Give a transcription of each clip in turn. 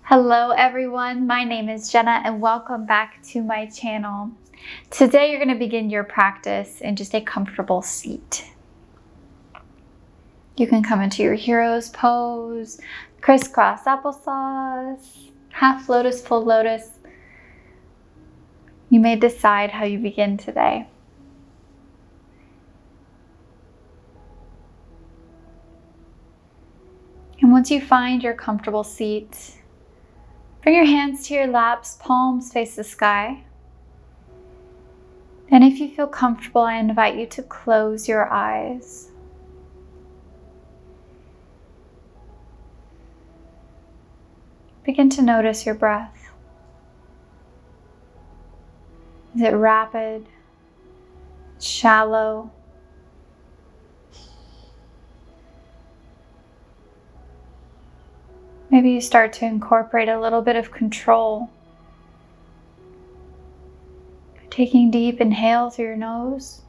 Hello everyone, my name is Jenna and welcome back to my channel. Today you're going to begin your practice in just a comfortable seat. You can come into your hero's pose, crisscross applesauce, half lotus, full lotus. You may decide how you begin today. And once you find your comfortable seat, bring your hands to your laps, palms face the sky. And if you feel comfortable, I invite you to close your eyes. Begin to notice your breath. Is it rapid, shallow? Maybe you start to incorporate a little bit of control. Taking deep inhale through your nose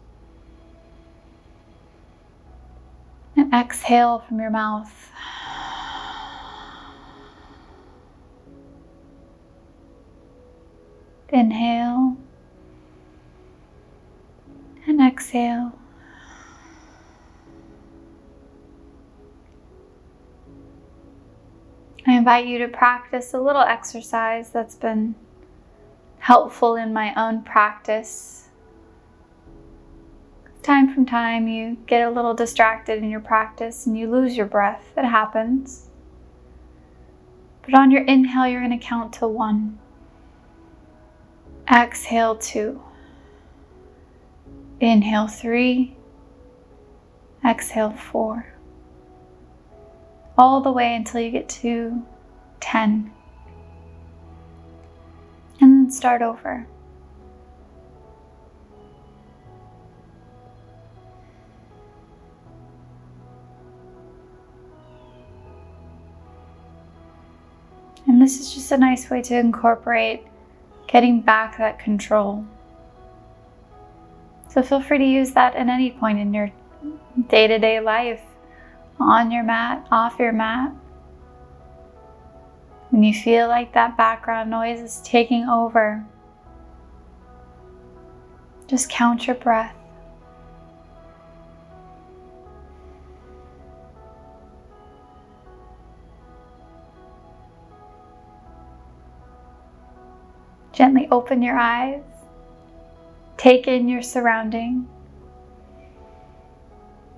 and exhale from your mouth. Inhale and exhale. I invite you to practice a little exercise that's been helpful in my own practice. Time from time you get a little distracted in your practice and you lose your breath. It happens. But on your inhale, you're going to count to 1. Exhale 2. Inhale 3. Exhale 4. All the way until you get to 10. And then start over. And this is just a nice way to incorporate getting back that control. So feel free to use that at any point in your day-to-day life. On your mat, off your mat. When you feel like that background noise is taking over, just count your breath. Gently open your eyes. Take in your surrounding.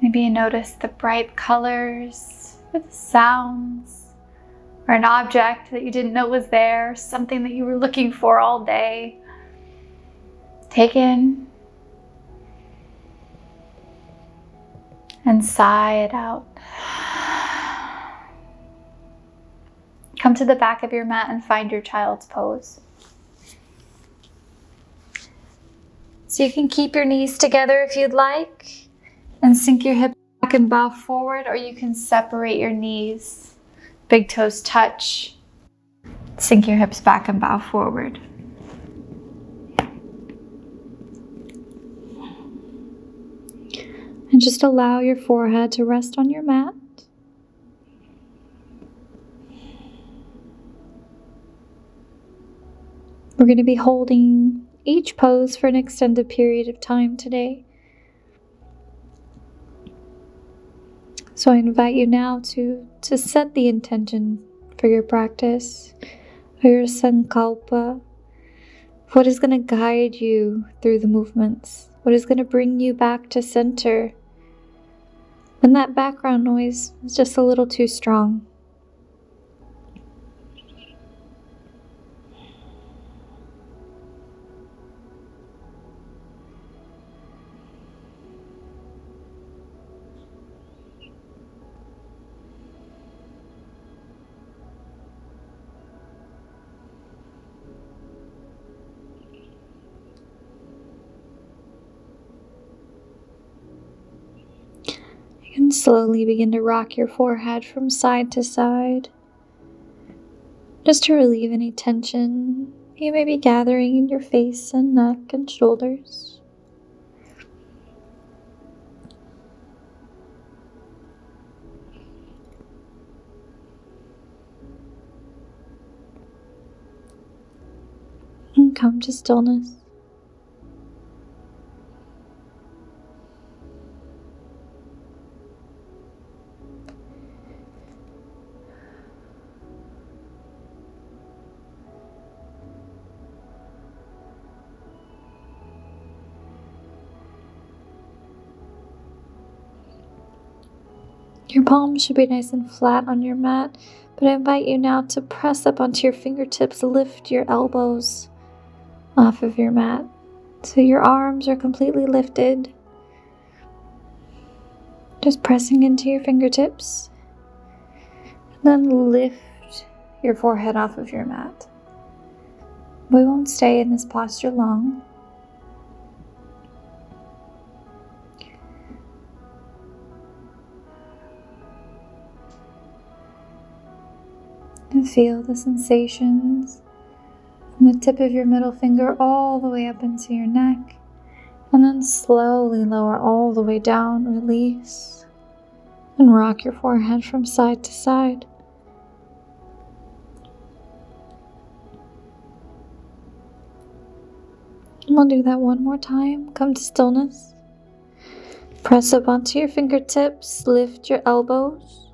Maybe you notice the bright colors, or the sounds, or an object that you didn't know was there, something that you were looking for all day. Take in and sigh it out. Come to the back of your mat and find your child's pose. So you can keep your knees together if you'd like. And sink your hips back and bow forward, or you can separate your knees. Big toes touch. Sink your hips back and bow forward. And just allow your forehead to rest on your mat. We're going to be holding each pose for an extended period of time today. So I invite you now to set the intention for your practice, or your sankalpa, what is going to guide you through the movements, what is going to bring you back to center when that background noise is just a little too strong. You can slowly begin to rock your forehead from side to side, just to relieve any tension you may be gathering in your face and neck and shoulders. and come to stillness. Your palms should be nice and flat on your mat, but I invite you now to press up onto your fingertips, lift your elbows off of your mat. So your arms are completely lifted. Just pressing into your fingertips. And then lift your forehead off of your mat. We won't stay in this posture long. And feel the sensations from the tip of your middle finger all the way up into your neck. And then slowly lower all the way down, release. And rock your forehead from side to side. And we'll do that one more time. Come to stillness. Press up onto your fingertips, lift your elbows,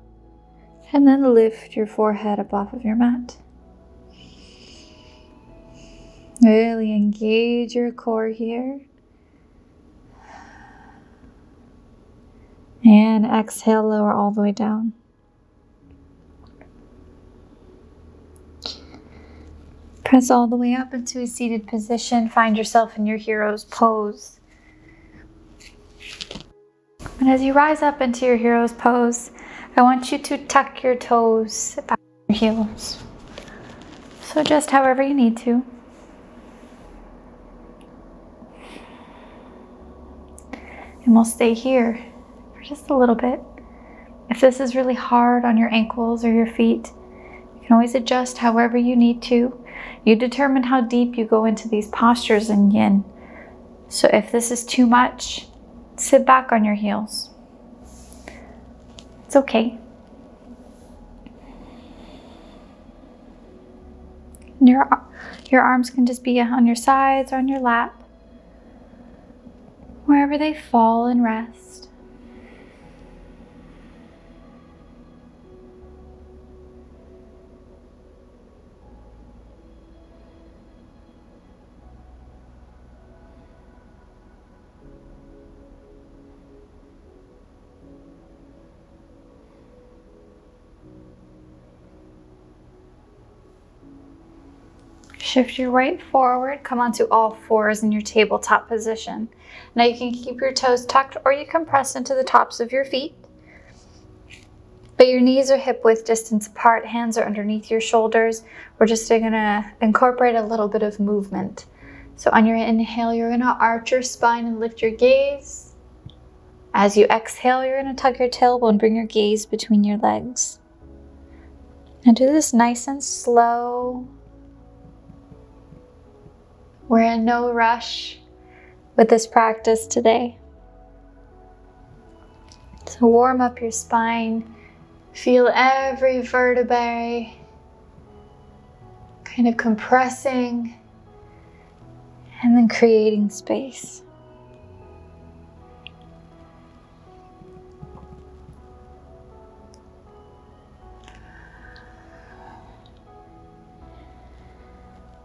and then lift your forehead up off of your mat. Really engage your core here. And exhale, lower all the way down. Press all the way up into a seated position. Find yourself in your hero's pose. And as you rise up into your hero's pose, I want you to tuck your toes back to your heels. So just however you need to. And we'll stay here for just a little bit. If this is really hard on your ankles or your feet, you can always adjust however you need to. You determine how deep you go into these postures in Yin. So if this is too much, sit back on your heels. It's okay. Your arms can just be on your sides or on your lap, wherever they fall and rest. Shift your weight forward, come onto all fours in your tabletop position. Now you can keep your toes tucked or you can press into the tops of your feet. But your knees are hip width distance apart, hands are underneath your shoulders. We're just gonna incorporate a little bit of movement. So on your inhale, you're gonna arch your spine and lift your gaze. As you exhale, you're gonna tuck your tailbone, bring your gaze between your legs. And do this nice and slow. We're in no rush with this practice today. So warm up your spine, feel every vertebrae kind of compressing and then creating space.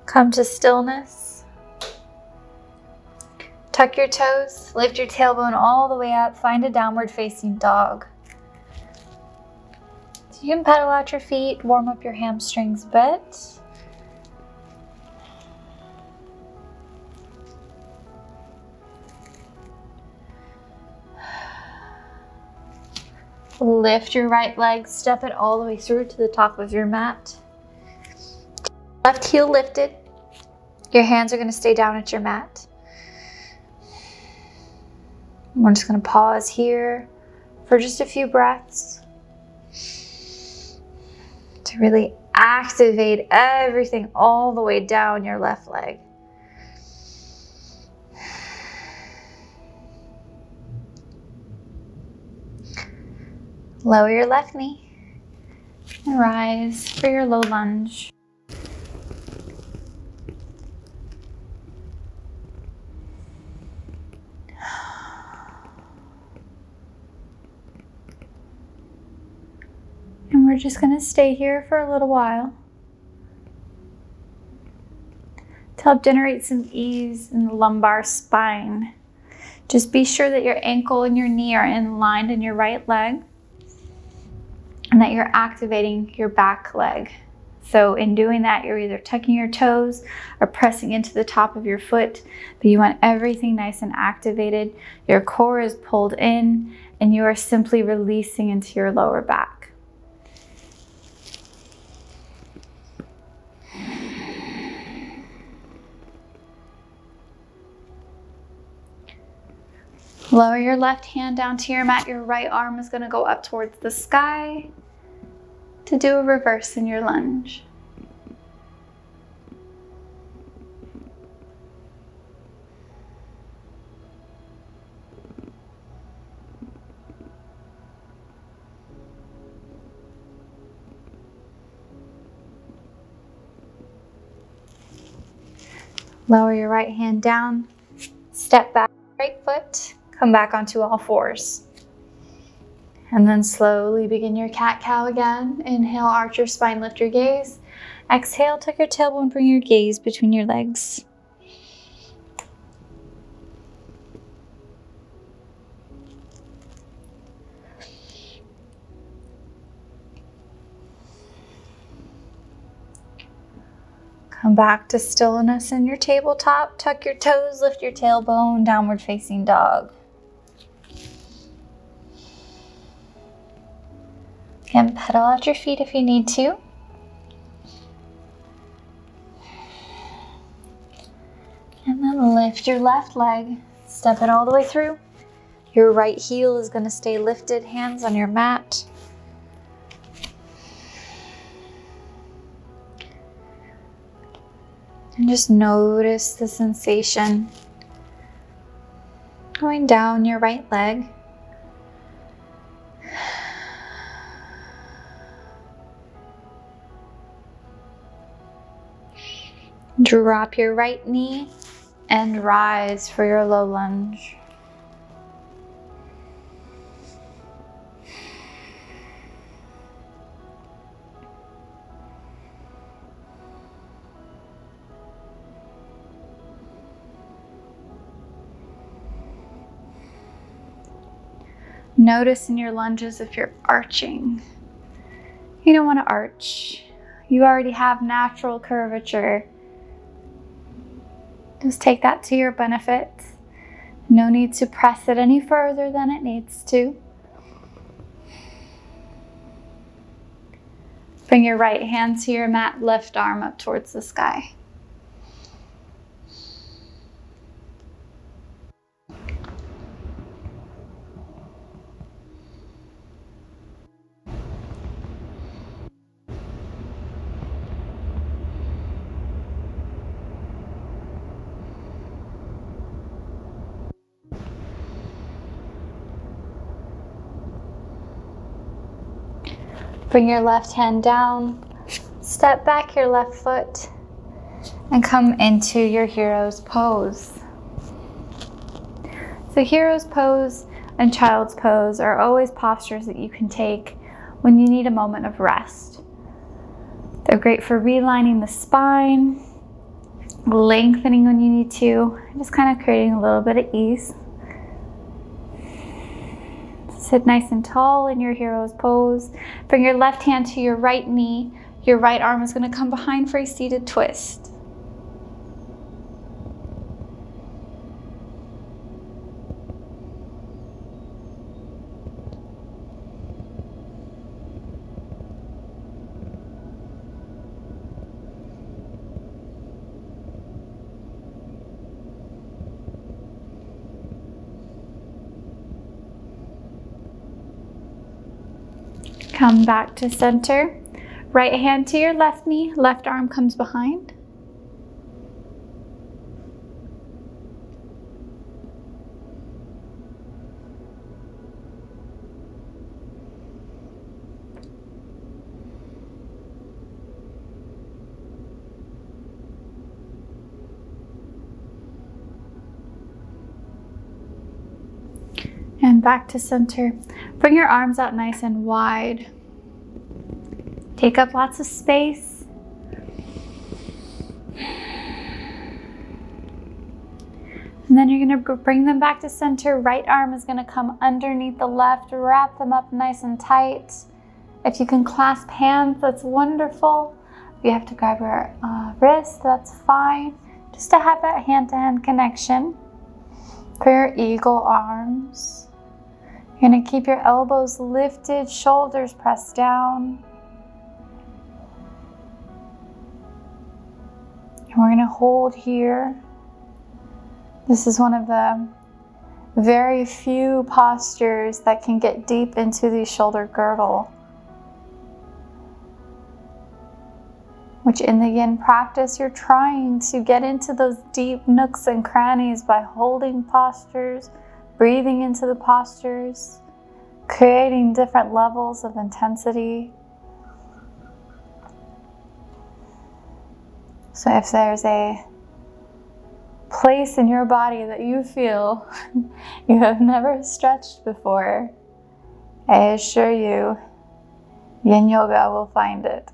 Come to stillness. Tuck your toes, lift your tailbone all the way up, find a downward facing dog. So you can pedal out your feet, warm up your hamstrings a bit. Lift your right leg, step it all the way through to the top of your mat. Left heel lifted. Your hands are going to stay down at your mat. We're just going to pause here for just a few breaths to really activate everything all the way down your left leg. Lower your left knee and rise for your low lunge. we're just going to stay here for a little while to help generate some ease in the lumbar spine. Just be sure that your ankle and your knee are aligned in your right leg and that you're activating your back leg. So in doing that, you're either tucking your toes or pressing into the top of your foot, but you want everything nice and activated. Your core is pulled in and you are simply releasing into your lower back. Lower your left hand down to your mat. Your right arm is going to go up towards the sky to do a reverse in your lunge. Lower your right hand down, step back, right foot, come back onto all fours. And then slowly begin your cat-cow again. Inhale, arch your spine, lift your gaze. Exhale, tuck your tailbone, bring your gaze between your legs. Come back to stillness in your tabletop. Tuck your toes, lift your tailbone, downward facing dog. And pedal out your feet if you need to. And then lift your left leg, step it all the way through. Your right heel is going to stay lifted, hands on your mat. And just notice the sensation going down your right leg. Drop your right knee and rise for your low lunge. Notice in your lunges if you're arching. You don't want to arch. You already have natural curvature. Just take that to your benefit. No need to press it any further than it needs to. Bring your right hand to your mat, left arm up towards the sky. Bring your left hand down, step back your left foot, and come into your hero's pose. So hero's pose and child's pose are always postures that you can take when you need a moment of rest. They're great for realigning the spine, lengthening when you need to, just kind of creating a little bit of ease. Sit nice and tall in your hero's pose. Bring your left hand to your right knee. Your right arm is going to come behind for a seated twist. Come back to center. Right hand to your left knee, left arm comes behind. And back to center. Bring your arms out nice and wide. Take up lots of space. And then you're going to bring them back to center. Right arm is going to come underneath the left. Wrap them up nice and tight. If you can clasp hands, that's wonderful. If you have to grab your wrist, that's fine. Just to have that hand-to-hand connection. For your eagle arms, you're going to keep your elbows lifted, shoulders pressed down. And we're going to hold here. This is one of the very few postures that can get deep into the shoulder girdle, which in the Yin practice, you're trying to get into those deep nooks and crannies by holding postures, breathing into the postures, creating different levels of intensity. So if there's a place in your body that you feel you have never stretched before, I assure you, Yin Yoga will find it.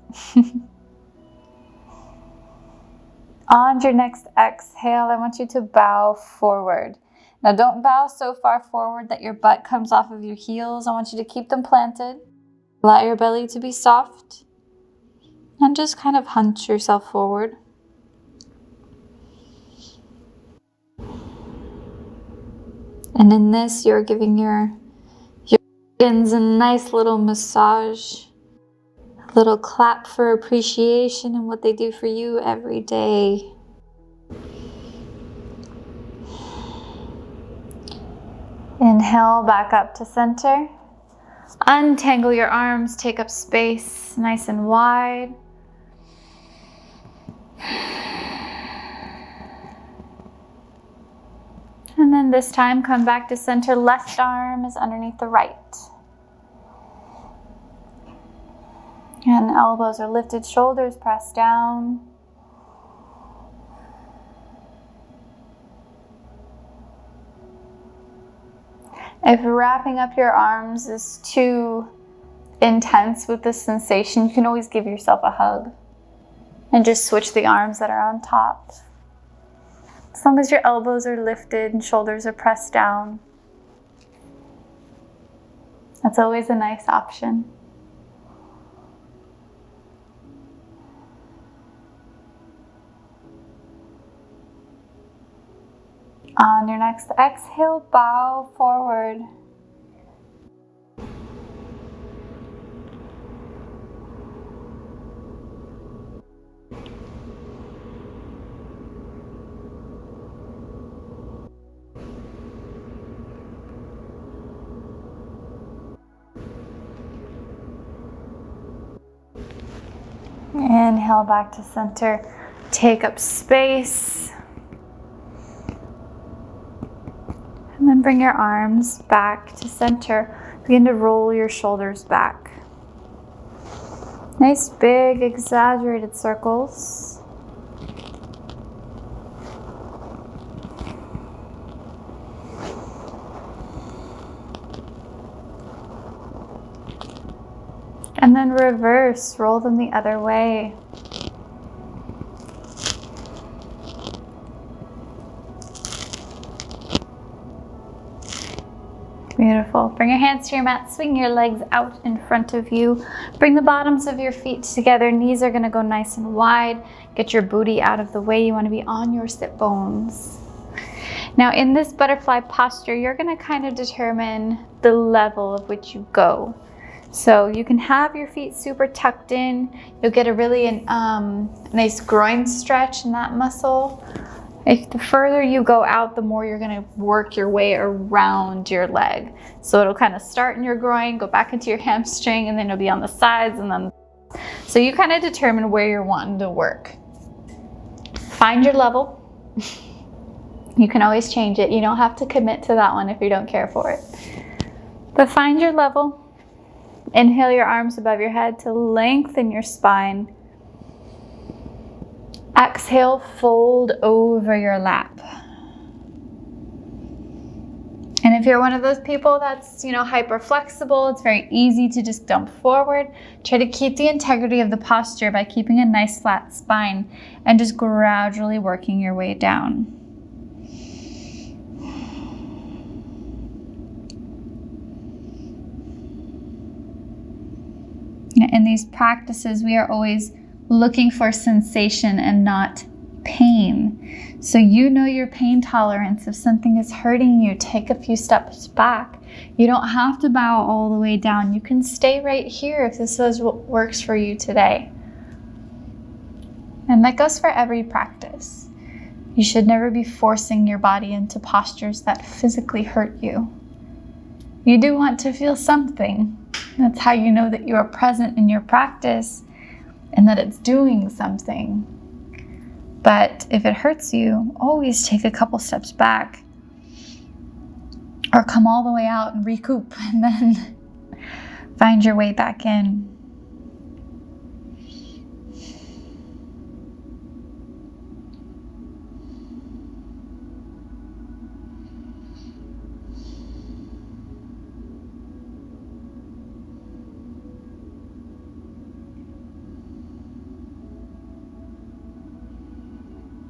On your next exhale, I want you to bow forward. Now don't bow so far forward that your butt comes off of your heels. I want you to keep them planted. Allow your belly to be soft. And just kind of hunch yourself forward. And in this, you're giving your organs a nice little massage, a little clap for appreciation and what they do for you every day. Inhale back up to center. Untangle your arms, take up space nice and wide. And then this time, come back to center. Left arm is underneath the right. And elbows are lifted, shoulders pressed down. If wrapping up your arms is too intense with the sensation, you can always give yourself a hug and just switch the arms that are on top. As long as your elbows are lifted and shoulders are pressed down, that's always a nice option. On your next exhale, bow forward. Inhale back to center. Take up space. And then bring your arms back to center. Begin to roll your shoulders back. Nice big exaggerated circles. And then reverse, roll them the other way. Beautiful. Bring your hands to your mat, swing your legs out in front of you. Bring the bottoms of your feet together. Knees are going to go nice and wide. Get your booty out of the way. You want to be on your sit bones. Now in this butterfly posture, you're going to kind of determine the level of which you go. So you can have your feet super tucked in. You'll get a really nice groin stretch in that muscle. If the further you go out, the more you're going to work your way around your leg. So it'll kind of start in your groin, go back into your hamstring, and then it'll be on the sides. And then, so you kind of determine where you're wanting to work. Find your level. You can always change it. You don't have to commit to that one if you don't care for it. But find your level. Inhale your arms above your head to lengthen your spine. Exhale, fold over your lap. And if you're one of those people that's, hyper flexible, it's very easy to just dump forward. Try to keep the integrity of the posture by keeping a nice flat spine and just gradually working your way down. In these practices, we are always looking for sensation and not pain. So your pain tolerance. If something is hurting you, take a few steps back. You don't have to bow all the way down. You can stay right here if this is what works for you today. And that goes for every practice. You should never be forcing your body into postures that physically hurt you. You do want to feel something. That's how you know that you are present in your practice and that it's doing something. But if it hurts you, always take a couple steps back or come all the way out and recoup and then find your way back in.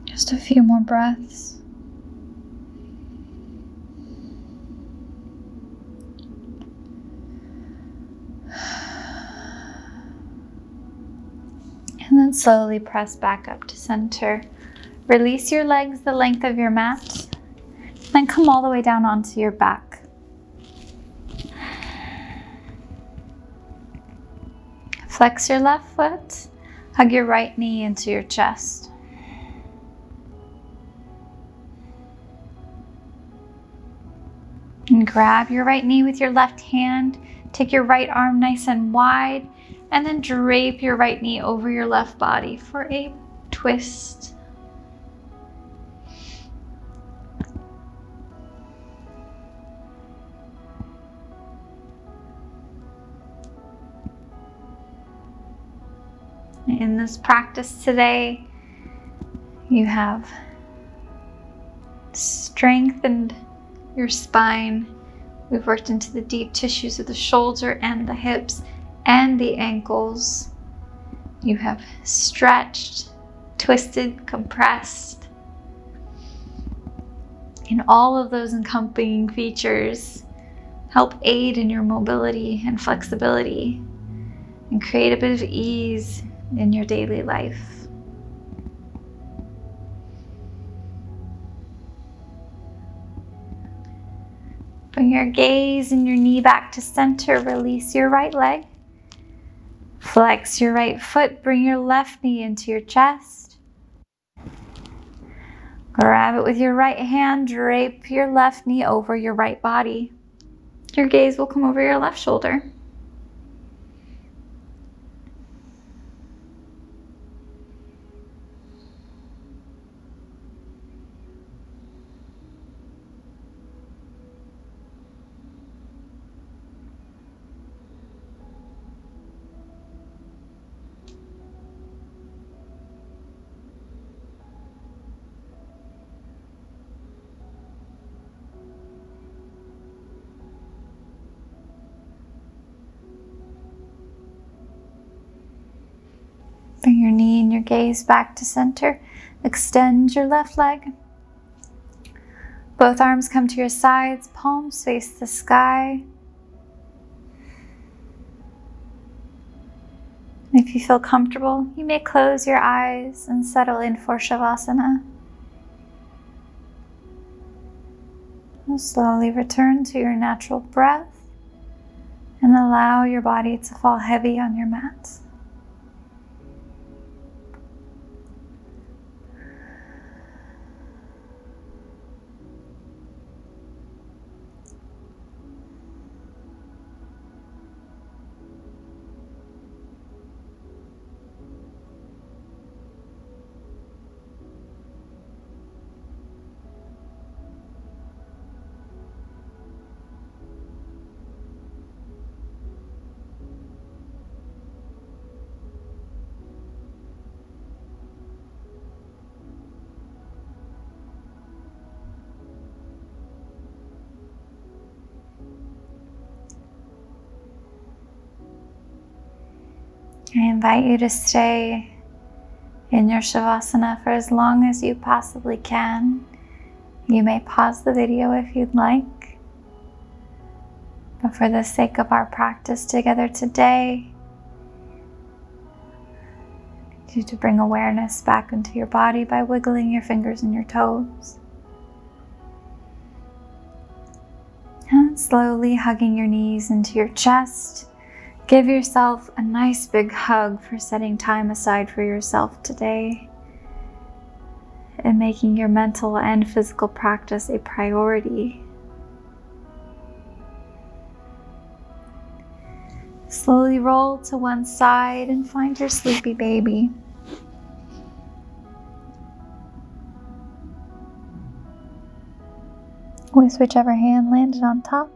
Just a few more breaths. And then slowly press back up to center. Release your legs the length of your mat. Then come all the way down onto your back. Flex your left foot. Hug your right knee into your chest. And grab your right knee with your left hand. Take your right arm nice and wide. And then drape your right knee over your left body for a twist. In this practice today, you have strengthened your spine. We've worked into the deep tissues of the shoulder and the hips and the ankles. You have stretched, twisted, compressed. And all of those accompanying features help aid in your mobility and flexibility and create a bit of ease in your daily life. Bring your gaze and your knee back to center. Release your right leg. Flex your right foot. Bring your left knee into your chest. Grab it with your right hand. Drape your left knee over your right body. Your gaze will come over your left shoulder. Bring your knee and your gaze back to center. Extend your left leg. Both arms come to your sides, palms face the sky. If you feel comfortable, you may close your eyes and settle in for Shavasana. And slowly return to your natural breath and allow your body to fall heavy on your mat. I invite you to stay in your Shavasana for as long as you possibly can. You may pause the video if you'd like, but for the sake of our practice together today, I need you to bring awareness back into your body by wiggling your fingers and your toes. And slowly hugging your knees into your chest. Give yourself a nice big hug for setting time aside for yourself today and making your mental and physical practice a priority. Slowly roll to one side and find your sleepy baby. With whichever hand landed on top,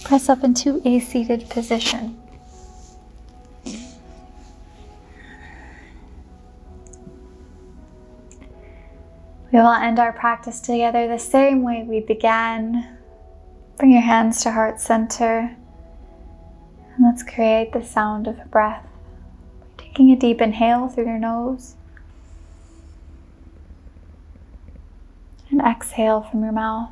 press up into a seated position. We will end our practice together the same way we began. Bring your hands to heart center. And let's create the sound of breath. Taking a deep inhale through your nose. And exhale from your mouth.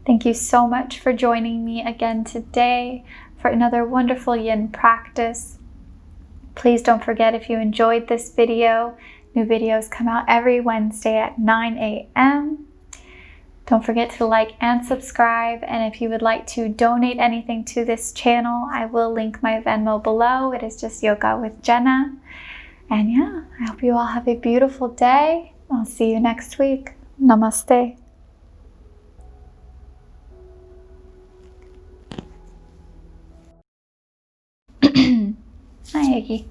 Thank you so much for joining me again today for another wonderful Yin practice. Please don't forget, if you enjoyed this video, new videos come out every Wednesday at 9 a.m. Don't forget to like and subscribe, and if you would like to donate anything to this channel, I will link my Venmo below. It is just Yoga with Jenna. And yeah, I hope you all have a beautiful day. I'll see you next week. Namaste. Hi, Iggy.